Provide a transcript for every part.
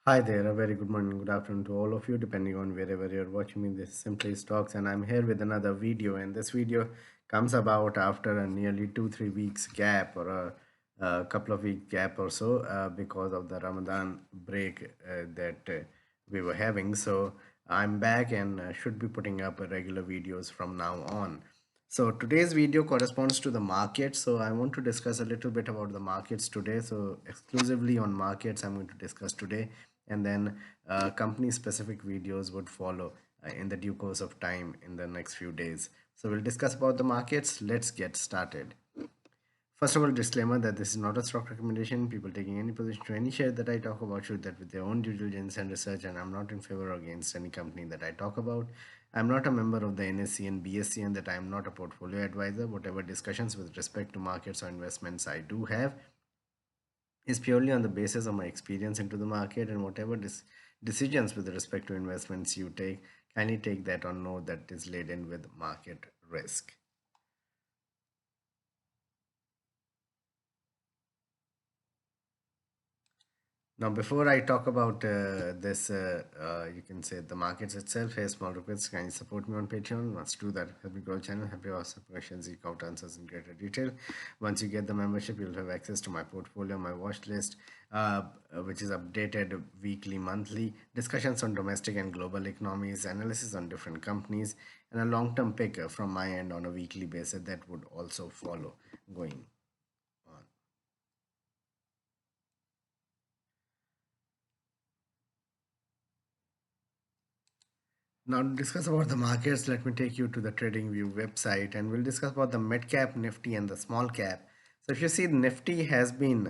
Hi there, a very good morning, good afternoon to all of you, depending on wherever you're watching me. This is Simply Stocks, and I'm here with another video. And this video comes about after a nearly 2-3 weeks gap or a couple of week gap or so because of the Ramadan break that we were having. So I'm back and should be putting up regular videos from now on. So today's video corresponds to the market. So I want to discuss a little bit about the markets today. So exclusively on markets, I'm going to discuss today, and then company specific videos would follow in the due course of time in the next few days. So we'll discuss about the markets. Let's get started. First of all, disclaimer that this is not a stock recommendation. People taking any position to any share that I talk about should that with their own due diligence and research, and I'm not in favor or against any company that I talk about. I'm not a member of the NSE and BSE, and that I'm not a portfolio advisor. Whatever discussions with respect to markets or investments I do have is purely on the basis of my experience into the market, and whatever decisions with respect to investments you take, kindly take that on note that is laden with market risk. Now, before I talk about you can say the markets itself, here small request, can you support me on Patreon? Must do that. Help me grow channel, help you ask questions, seek out answers in greater detail. Once you get the membership, you'll have access to my portfolio, my watch list, which is updated weekly, monthly, discussions on domestic and global economies, analysis on different companies, and a long-term pick from my end on a weekly basis that would also follow going on. Now, to discuss about the markets, let me take you to the TradingView website, and we'll discuss about the Midcap, Nifty, and the small cap. So, if you see, Nifty has been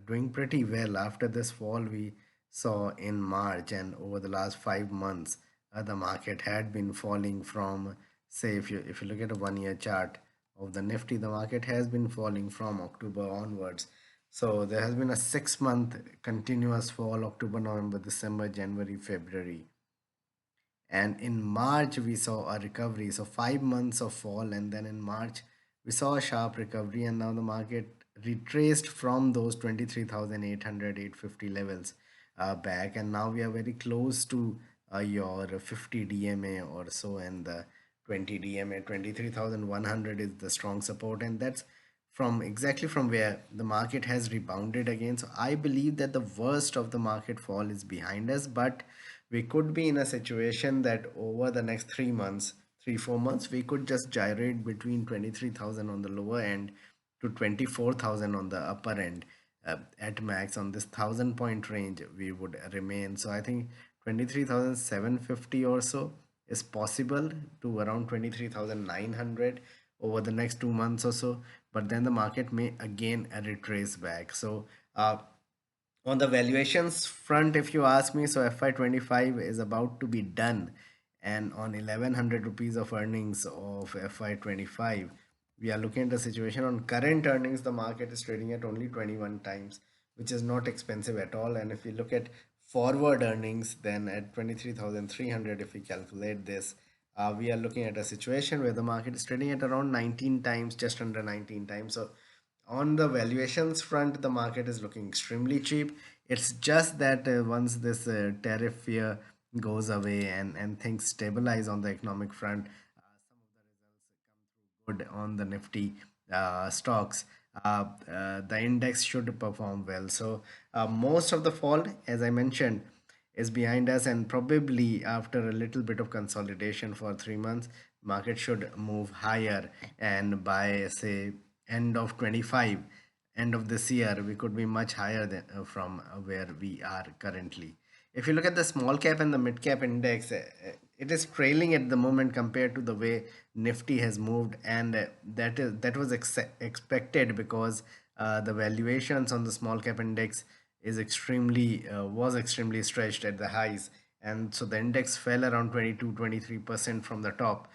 doing pretty well after this fall we saw in March, and over the last 5 months, the market had been falling from, say, if you look at a 1 year chart of the Nifty, the market has been falling from October onwards. So, there has been a 6 month continuous fall: October, November, December, January, February, and in March we saw a recovery. So 5 months of fall, and then in March we saw a sharp recovery, and now the market retraced from those 23,800 850 levels back, and now we are very close to your 50 DMA or so, and the 20 DMA 23,100 is the strong support, and that's from exactly from where the market has rebounded again. So I believe that the worst of the market fall is behind us, but we could be in a situation that over the next 3 months, 3 4 months, we could just gyrate between 23,000 on the lower end to 24,000 on the upper end. At max on this 1,000 point range we would remain. So I think 23,750 or so is possible to around 23,900 over the next 2 months or so, but then the market may again retrace back. So on the valuations front, if you ask me, so FY25 is about to be done, and on 1100 rupees of earnings of FY25, we are looking at a situation on current earnings. The market is trading at only 21 times, which is not expensive at all. And if we look at forward earnings, then at 23,300, if we calculate this, we are looking at a situation where the market is trading at around 19 times, just under 19 times. So on the valuations front, the market is looking extremely cheap. It's just that once this tariff fear goes away, and things stabilize on the economic front, some of the results come through good on the Nifty stocks. The index should perform well. So most of the fall, as I mentioned, is behind us, and probably after a little bit of consolidation for 3 months, market should move higher, and by say end of 25, end of this year, we could be much higher than from where we are currently. If you look at the small cap and the mid cap index, it is trailing at the moment compared to the way Nifty has moved, and that was expected because the valuations on the small cap index is extremely was extremely stretched at the highs, and so the index fell around 22-23% from the top.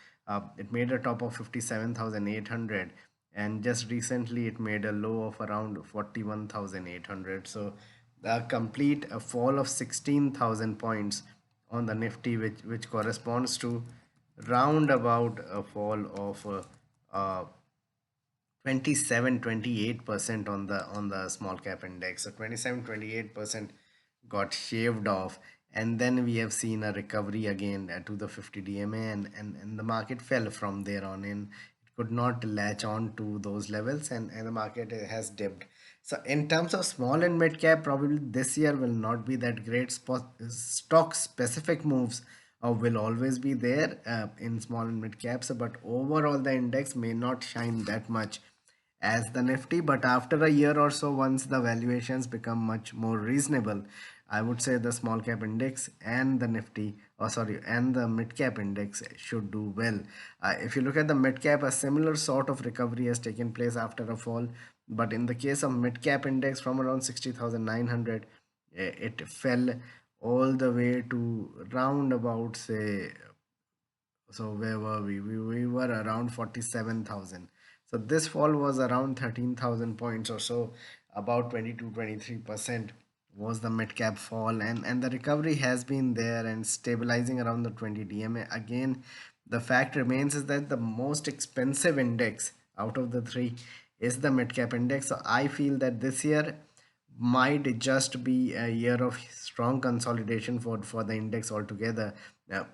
It made a top of 57,800, and just recently it made a low of around 41,800. So the complete a fall of 16,000 points on the Nifty, which corresponds to round about a fall of 27-28% on the small cap index. So 27-28% got shaved off, and then we have seen a recovery again to the 50 DMA, and the market fell from there on in. It could not latch on to those levels, and the market has dipped. So in terms of small and mid cap, probably this year will not be that great. Stock specific moves will always be there in small and mid caps, but overall the index may not shine that much as the Nifty. But after a year or so, once the valuations become much more reasonable, I would say the small cap index and the Nifty, or sorry, and the mid cap index should do well. If you look at the mid cap, a similar sort of recovery has taken place after a fall. But in the case of mid cap index from around 60,900, it fell all the way to round about, say, so where were we? We were around 47,000. So this fall was around 13,000 points or so, about 22-23% was the mid cap fall, and the recovery has been there and stabilizing around the 20 DMA. Again, the fact remains is that the most expensive index out of the three is the mid cap index. So I feel that this year might just be a year of strong consolidation for the index altogether.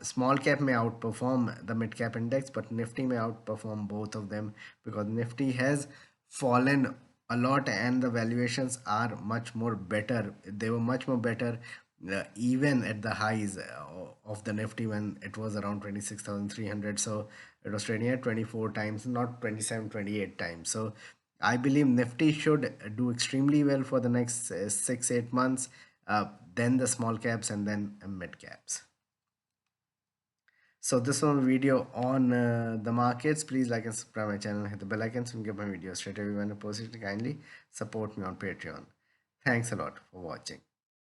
Small cap may outperform the mid cap index, but Nifty may outperform both of them because Nifty has fallen a lot and the valuations are much more better. They were much more better even at the highs of the Nifty when it was around 26,300. So it was trading at 24 times, not 27, 28 times. So I believe Nifty should do extremely well for the next 6, 8 months, then the small caps and then mid caps. So this was a video on the markets. Please like and subscribe my channel, hit the bell icon so you can get my videos straight away when I post it. Kindly support me on Patreon. Thanks a lot for watching.